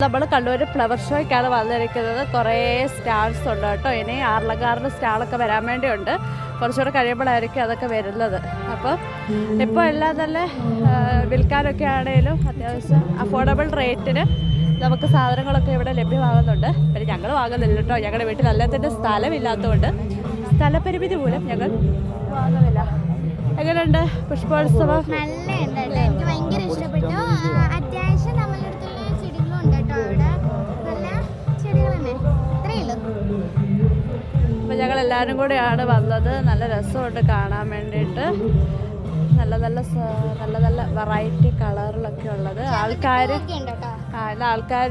നമ്മൾ കണ്ണൂർ ഫ്ലവർ ഷോയ്ക്കാണ് വന്നിരിക്കുന്നത്. കുറേ സ്റ്റാൾസ് ഉണ്ട് കേട്ടോ. ഇനി ആർലങ്കാറിൻ്റെ സ്റ്റാളൊക്കെ വരാൻ വേണ്ടിയുണ്ട്. കുറച്ചുകൂടെ കഴിയുമ്പോഴായിരിക്കും അതൊക്കെ വരുന്നത്. അപ്പോൾ ഇപ്പോൾ എല്ലാം തന്നെ വിൽക്കാനൊക്കെ ആണെങ്കിലും അത്യാവശ്യം അഫോർഡബിൾ റേറ്റിന് നമുക്ക് സാധനങ്ങളൊക്കെ ഇവിടെ ലഭ്യമാകുന്നുണ്ട്. പിന്നെ ഞങ്ങൾ വാങ്ങുന്നില്ല കേട്ടോ. ഞങ്ങളുടെ വീട്ടിൽ എല്ലാത്തിൻ്റെ സ്ഥലമില്ലാത്തതുകൊണ്ട് സ്ഥലപരിമിതി മൂലം ഞങ്ങൾ വാങ്ങുന്നില്ല. എങ്ങനെയുണ്ട് പുഷ്പോത്സവം? നല്ല എനിക്ക് ഭയങ്കര ഇഷ്ടപ്പെട്ടു. അത്യാവശ്യം നമ്മളുടെ അടുത്തുള്ള ചെടികളും ഉണ്ട് കേട്ടോ. അവിടെ നല്ല ചെടികൾ തന്നെ. ഇത്രയേ ഉള്ളൂ. അപ്പോൾ ഞങ്ങൾ എല്ലാവരും കൂടെയാണ് വന്നത്. നല്ല രസമുണ്ട് കാണാൻ വേണ്ടിയിട്ട്. നല്ല നല്ല വെറൈറ്റി കളറിലൊക്കെ ഉള്ളത്. ആൾക്കാർ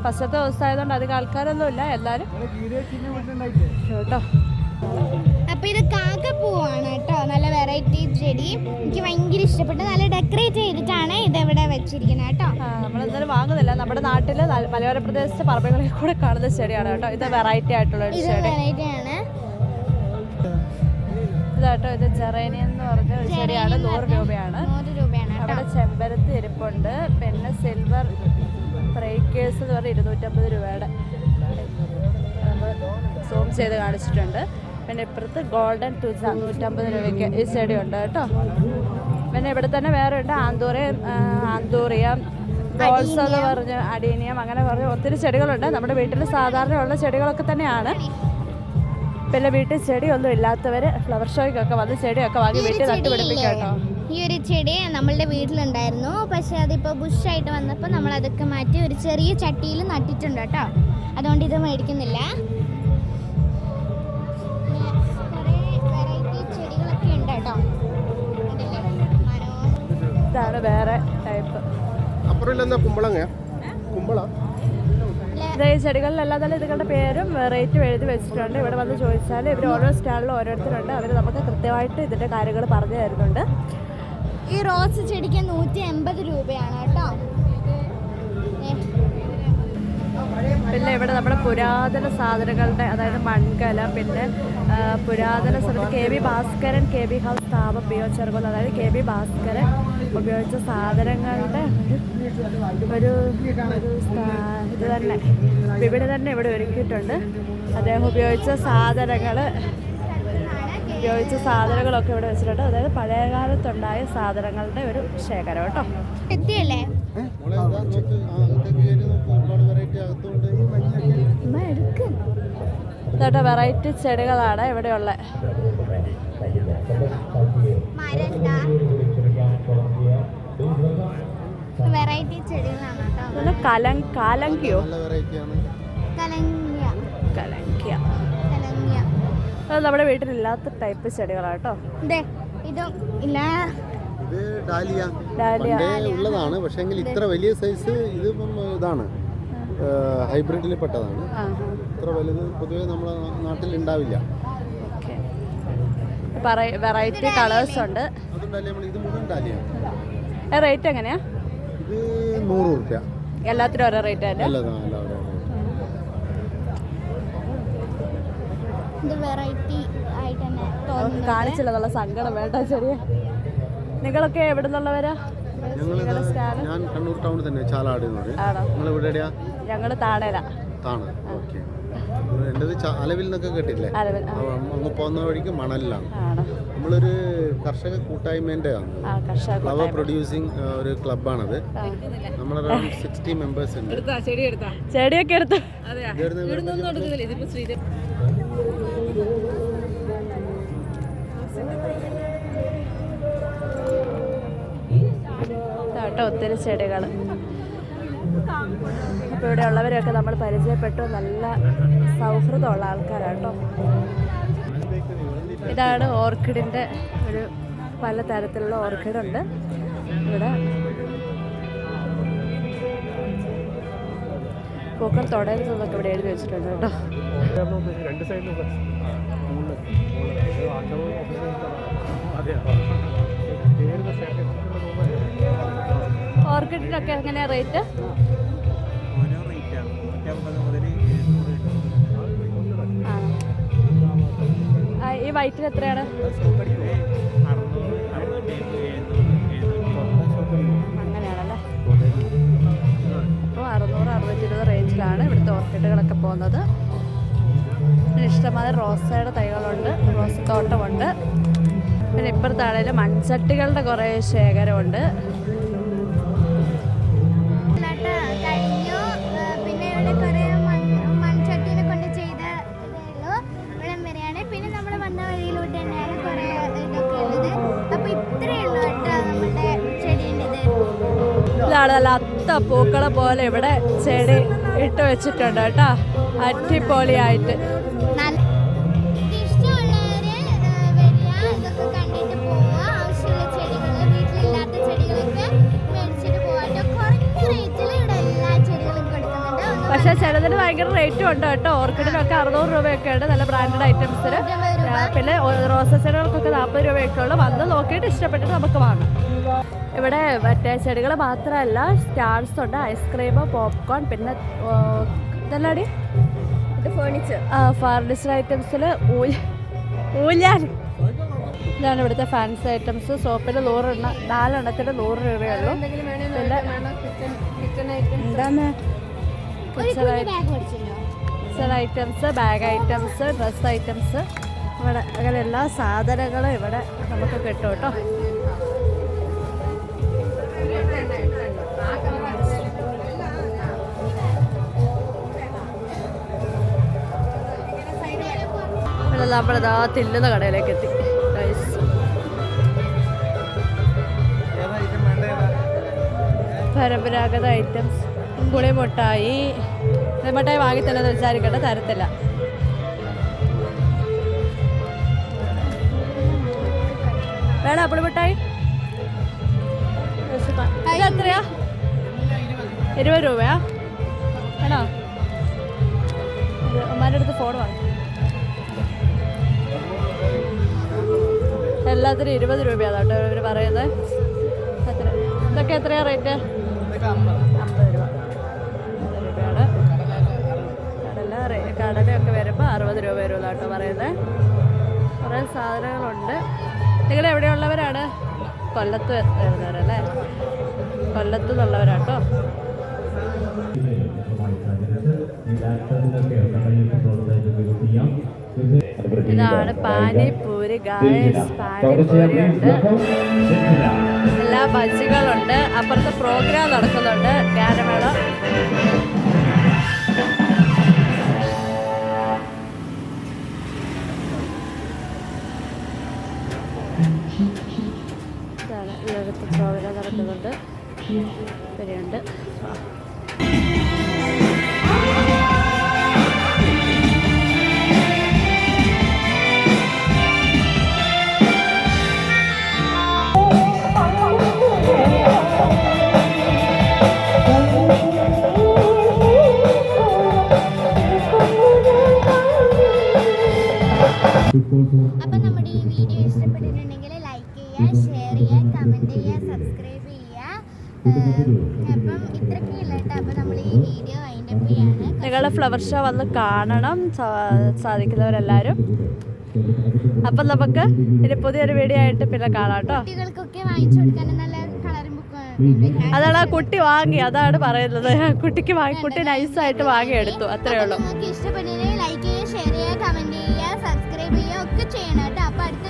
ഫസ്റ്റത്തെ ദിവസമായതുകൊണ്ട് അധികം ആൾക്കാരൊന്നുമില്ല. എല്ലാവരും കേട്ടോ. അപ്പോൾ ഇത് കാക്കപ്പൂവാണ് കേട്ടോ. നല്ല വെറൈറ്റി ചെടി എനിക്ക് ഭയങ്കര ഇഷ്ടപ്പെട്ടു. നല്ല ഡെക്കറേറ്റ് ചെയ്തിട്ടാണ് ഇതെവിടെ വെച്ചിരിക്കുന്നത് കേട്ടോ. നമ്മളെന്തായാലും വാങ്ങുന്നില്ല. നമ്മുടെ നാട്ടിൽ മലയോര പ്രദേശത്ത് പറമ്പുകളിൽ കൂടെ കാണുന്ന ചെടിയാണ് കേട്ടോ. ഇത് വെറൈറ്റി ആയിട്ടുള്ള ഒരു ചെടി. ഇതാട്ടോ. ഇത് ജെറേനിയം എന്ന് പറഞ്ഞ ഒരു ചെടിയാണ്. 100 രൂപയാണ്. അവിടെ ചെമ്പരത്തി ഇരിപ്പുണ്ട്. പിന്നെ സിൽവർ ബ്രേക്കേഴ്സ് എന്ന് പറഞ്ഞാൽ 250 രൂപയുടെ നമ്മൾ സൂം ചെയ്ത് കാണിച്ചിട്ടുണ്ട്. പിന്നെ ഇപ്പുറത്ത് ഗോൾഡൻ തുജ 150 രൂപയ്ക്ക് ഈ ചെടി ഉണ്ട് കേട്ടോ. പിന്നെ ഇവിടെ തന്നെ വേറെ ഉണ്ട്. ആന്തൂറിയം ഗോൾസ് എന്ന് പറഞ്ഞ് അഡീനിയം അങ്ങനെ പറഞ്ഞ് ഒത്തിരി ചെടികളുണ്ട്. നമ്മുടെ വീട്ടിൽ സാധാരണ ഉള്ള ചെടികളൊക്കെ തന്നെയാണ്. പിന്നെ വീട്ടിൽ ചെടിയൊന്നും ഇല്ലാത്തവർ ഫ്ലവർ ഷോയ്ക്കൊക്കെ വന്ന് ചെടിയൊക്കെ വാങ്ങി വീട്ടിൽ നട്ടുപിടിപ്പിക്കാം കേട്ടോ. ഈ ഒരു ചെടി നമ്മളുടെ വീട്ടിലുണ്ടായിരുന്നു. പക്ഷെ അതിപ്പോൾ ബുഷായിട്ട് വന്നപ്പോൾ നമ്മൾ അതൊക്കെ മാറ്റി ഒരു ചെറിയ ചട്ടിയിൽ നട്ടിട്ടുണ്ട് കേട്ടോ. അതുകൊണ്ട് ഇത് മേടിക്കുന്നില്ല. ഇതാണ് വേറെ ടൈപ്പ്. ഈ ചെടികളിലെല്ലാം തന്നെ ഇതുങ്ങളുടെ പേരും റേറ്റും എഴുതി വെച്ചിട്ടുണ്ട്. ഇവിടെ വന്ന് ചോദിച്ചാൽ ഇവർ ഓരോ സ്റ്റാളിലും ഓരോരുത്തരുണ്ട്. അവർ നമുക്ക് കൃത്യമായിട്ട് ഇതിൻ്റെ കാര്യങ്ങൾ പറഞ്ഞു തരുന്നുണ്ട്. ഈ റോസ് ചെടിക്ക് 180 രൂപയാണ് കേട്ടോ. പിന്നെ ഇവിടെ നമ്മുടെ പുരാതന സാധനങ്ങളുടെ അതായത് മൺകല, പിന്നെ പുരാതന സ്ഥലത്ത് K B Bhaskaran KB house സ്ഥാപം പിയോ ചെറുകുളം, അതായത് KB ഭാസ്കരൻ ഉപയോഗിച്ച സാധനങ്ങളുടെ ഒരു ഇത് തന്നെ വിപണി തന്നെ ഇവിടെ ഒരുക്കിയിട്ടുണ്ട്. അദ്ദേഹം ഉപയോഗിച്ച സാധനങ്ങളൊക്കെ ഇവിടെ വെച്ചിട്ടുണ്ട്. അതായത് പഴയകാലത്തുണ്ടായ സാധനങ്ങളുടെ ഒരു ശേഖരം കേട്ടോ. എത്തിയല്ലേ? ഇതോട്ടെ വെറൈറ്റി ചെടികളാണ് ഇവിടെയുള്ള. വെറൈറ്റി ചെടികളാണ് കാലങ്കിയോ കലങ്കിയ. അത് നമ്മുടെ വീട്ടിലില്ലാത്ത ടൈപ്പ് ചെടികളാണ് കേട്ടോ. ഇതും ഇല്ല. ഇത് ഡാലിയ ഉള്ളതാണ്. പക്ഷേ ഇത്ര വലിയ സൈസ് ഇത് ഇതാണ്, ഹൈബ്രിഡിൽ പെട്ടതാണ്. ഇത്ര വലുത് പൊതുവെ നമ്മുടെ നാട്ടിൽ ഉണ്ടാവില്ല. വെറൈറ്റി കളേഴ്സ് ഉണ്ട്. ഇത് മുഴുവൻ ഡാലിയ. റേറ്റ് എങ്ങനെയാ? ഇത് 100 രൂപ. എല്ലാത്തിനും ഓരോ റേറ്റ് അല്ലേ? കാണിച്ചില്ല. നല്ല സങ്കടം വേണ്ട. ശരി. നിങ്ങളൊക്കെ എവിടെ നിന്നുള്ളവരാ? ഞാൻ കണ്ണൂർ ടൗണിൽ തന്നെ, ചാലാട്. ഞങ്ങൾ താണേല. എൻ്റെത് അലവിൽ നിന്നൊക്കെ കേട്ടില്ലേ? അങ്ങ് പോകുന്ന വഴിക്ക് മണലിലാണ്. നമ്മളൊരു കർഷക കൂട്ടായ്മേൻ്റെ ഫ്ലവർ പ്രൊഡ്യൂസിങ് ഒരു ക്ലബ്ബാണത്. നമ്മൾ അറൗണ്ട് 60 മെമ്പേഴ്സ് ഉണ്ട്. ചെടിയൊക്കെ എടുത്തു. ഒത്തിരി ചെടികൾ. അപ്പോൾ ഇവിടെ ഉള്ളവരെയൊക്കെ നമ്മൾ പരിചയപ്പെട്ടു. നല്ല സൗഹൃദമുള്ള ആൾക്കാരാട്ടോ. ഇതാണ് ഓർക്കിഡിൻ്റെ ഒരു പലതരത്തിലുള്ള ഓർക്കിഡുണ്ട് ഇവിടെ. പൂക്കൾ തുടരുന്നതൊക്കെ ഇവിടെ എഴുതി വെച്ചിട്ടുണ്ട് കേട്ടോ. ഓർക്കിഡിനൊക്കെ എങ്ങനെയാണ് റേറ്റ്? ഈ വൈറ്റിന് എത്രയാണ്? അങ്ങനെയാണല്ലേ. അപ്പോൾ 600-620 ഓർക്കിഡുകളൊക്കെ പോകുന്നത്. പിന്നെ ഇഷ്ടംമാതിരി റോസയുടെ തൈകളുണ്ട്, റോസ് തോട്ടമുണ്ട്. പിന്നെ ഇപ്പുറത്താണേലും മൺചട്ടികളുടെ കുറേ ശേഖരമുണ്ട്. കഴിഞ്ഞു. പിന്നെ ഇവിടെ കുറേ മൺചട്ടീനെ കൊണ്ട് ചെയ്ത ഇവിടം വരെയാണ്. പിന്നെ നമ്മൾ വന്ന വഴിയിലൂടെ തന്നെയാണ് കുറേ ഇതൊക്കെ ഉള്ളത്. അപ്പോൾ ഇത്രയുള്ള നമ്മുടെ ചെടീൻ്റെ ഇതാണ് നല്ല അത്ത പൂക്കളെ പോലെ ഇവിടെ ചെടി ഇട്ട് വെച്ചിട്ടുണ്ട് കേട്ടോ, അടിപൊളിയായിട്ട്. ഇഷ്ടമുള്ളവര് വരിക, ഇതൊക്കെ കണ്ടിട്ട് പോവുക. ആവശ്യമുള്ള ചെടികൾ, വീട്ടിലില്ലാത്ത ചെടികളൊക്കെ മേടിച്ചിട്ട് പോവാട്ടോ. കുറഞ്ഞ റേറ്റിൽ ഇവിടെ എല്ലാ ചെടികളും കൊടുക്കുന്നുണ്ട്. പക്ഷെ ചിലതിന് ഭയങ്കര റേറ്റും ഉണ്ട് കേട്ടോ. ഓർക്കിഡിനൊക്കെ 600 രൂപയൊക്കെ ഉണ്ട്, നല്ല ബ്രാൻഡഡ് ഐറ്റംസിന്. പിന്നെ റോസ ചെടികൾക്കൊക്കെ 40 രൂപയൊക്കെ ഉള്ളു. വന്ന് നോക്കിയിട്ട് ഇഷ്ടപ്പെട്ടിട്ട് നമുക്ക് വാങ്ങാം. ഇവിടെ മറ്റേ ചെടികൾ മാത്രമല്ല, സ്റ്റാർസ് ഉണ്ട്, ഐസ്ക്രീം, പോപ്കോൺ, പിന്നെ ഇതല്ലാടി ഫർണിച്ചർ ഐറ്റംസിൽ ഊഞ്ഞാൽ. ഇതാണ് ഇവിടുത്തെ ഫാൻസി ഐറ്റംസ്. സോപ്പിന് 4 രൂപയുള്ളൂ. പിന്നെ എന്താണ് kitchen items, bag items, dress items, ഇവിടെ അങ്ങനെ എല്ലാ സാധനങ്ങളും ഇവിടെ നമുക്ക് കിട്ടും കേട്ടോ. നമ്മളിതാ തില്ലുന്ന കടയിലേക്ക് എത്തി. പരമ്പരാഗത ഐറ്റംസ്, പുളിമുട്ടായി. മിഠായി വാങ്ങി തന്നെ വിചാരിക്കട്ടെ, തരത്തില്ല. വേണോ പുളിമുട്ടായി? എത്രയാ? 20 രൂപയാ? വേണോ? അമ്മാരുടെ അടുത്ത് ഫോൺ വാങ്ങി. എല്ലാത്തിനും 20 രൂപയാണ് കേട്ടോ ഇവർ പറയുന്നത്. എത്ര ഇതൊക്കെ എത്രയാ റേറ്റ്? 50 രൂപ. 50 രൂപയാണ്. കടലയൊക്കെ വരുമ്പോൾ 60 രൂപ വരുമല്ലോ കേട്ടോ പറയുന്നത്. കുറേ സാധനങ്ങളുണ്ട്. നിങ്ങൾ എവിടെയുള്ളവരാണ്? കൊല്ലത്ത് വരുന്നവരല്ലേ? കൊല്ലത്ത് നിന്നുള്ളവരാട്ടോ. ഇതാണ് പാനിപൂരി ഗായ്സ്. പാനിപൂരി ഉണ്ട്, എല്ലാ ബജ്ജികളുണ്ട്. അപ്പുറത്ത് പ്രോഗ്രാം നടക്കുന്നുണ്ട്, ഗാനമേള. ഇതാണ് എല്ലായിടത്തും പ്രോഗ്രാം നടക്കുന്നുണ്ട്. ഇവരുണ്ട്. അപ്പം നമ്മുടെ ഈ വീഡിയോ ഇഷ്ടപ്പെട്ടിട്ടുണ്ടെങ്കിൽ ലൈക്ക് ചെയ്യുക, ഷെയർ ചെയ്യുക, കമൻറ്റ് ചെയ്യുക, സബ്സ്ക്രൈബ് ചെയ്യുക. അപ്പം ഇത്രയൊക്കെയുള്ള കേട്ടോ. അപ്പം നമ്മൾ ഈ വീഡിയോ വൈൻഡപ്പ് ചെയ്യാണ്. നിങ്ങളുടെ ഫ്ലവർ ഷോ വന്ന് കാണണം സാധിക്കുന്നവരെല്ലാവരും. അപ്പം നമുക്ക് ഇനി പുതിയൊരു വീഡിയോ ആയിട്ട് പിന്നെ കാണാം കേട്ടോ. കുട്ടികൾക്കൊക്കെ വാങ്ങിച്ചു കൊടുക്കാനും നല്ല കളറിംഗ് ബുക്ക്. അതാണ് ആ കുട്ടി വാങ്ങി, അതാണ് പറയുന്നത്. കുട്ടി നൈസായിട്ട് വാങ്ങി എടുത്തു, അത്രേ ഉള്ളൂ. നിങ്ങൾക്ക് ഇഷ്ടപ്പെട്ടിട്ടുണ്ടെങ്കിൽ ലൈക്ക് ചെയ്യുക, ഷെയർ ചെയ്യുക, കമൻറ്റ് ചെയ്യുക, സബ്സ്ക്രൈബ് ചെയ്യുക ഒക്കെ ചെയ്യണം കേട്ടോ. അപ്പോൾ അടുത്ത